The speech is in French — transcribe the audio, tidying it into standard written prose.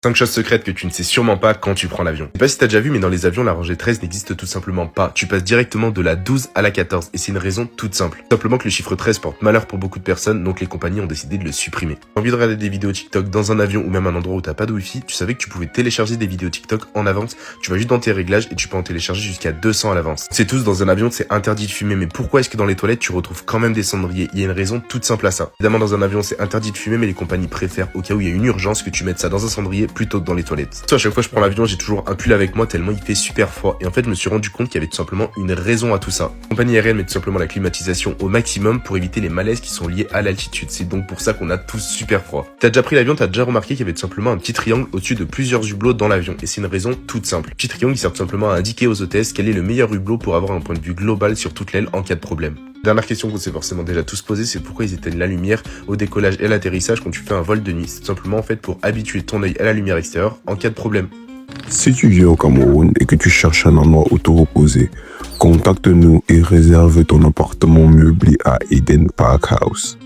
5 choses secrètes que tu ne sais sûrement pas quand tu prends l'avion. Je sais pas si t'as déjà vu, mais dans les avions, la rangée 13 n'existe tout simplement pas. Tu passes directement de la 12 à la 14, et c'est une raison toute simple. Tout simplement que le chiffre 13 porte malheur pour beaucoup de personnes, donc les compagnies ont décidé de le supprimer. T'as envie de regarder des vidéos TikTok dans un avion ou même un endroit où t'as pas de wifi, tu savais que tu pouvais télécharger des vidéos TikTok en avance. Tu vas juste dans tes réglages et tu peux en télécharger jusqu'à 200 à l'avance. C'est tous, dans un avion, c'est interdit de fumer, mais pourquoi est-ce que dans les toilettes, tu retrouves quand même des cendriers? Il y a une raison toute simple à ça. Évidemment, dans un avion, c'est interdit de fumer, mais les compagnies préfèrent, au cas où il y a une urgence, que tu mettes ça dans un cendrier plutôt que dans les toilettes. À chaque fois que je prends l'avion, j'ai toujours un pull avec moi tellement il fait super froid. Et en fait, je me suis rendu compte qu'il y avait tout simplement une raison à tout ça. La compagnie aérienne met tout simplement la climatisation au maximum pour éviter les malaises qui sont liés à l'altitude. C'est donc pour ça qu'on a tous super froid. T'as déjà pris l'avion, t'as déjà remarqué qu'il y avait tout simplement un petit triangle au-dessus de plusieurs hublots dans l'avion. Et c'est une raison toute simple. Le petit triangle, il sert tout simplement à indiquer aux hôtesses quel est le meilleur hublot pour avoir un point de vue global sur toute l'aile en cas de problème. Dernière question qu'on s'est forcément déjà tous posée, c'est pourquoi ils éteignent la lumière au décollage et à l'atterrissage quand tu fais un vol de nuit. C'est tout simplement en fait pour habituer ton œil à la lumière extérieure en cas de problème. Si tu vis au Cameroun et que tu cherches un endroit où te reposer, contacte-nous et réserve ton appartement meublé à Eden Park House.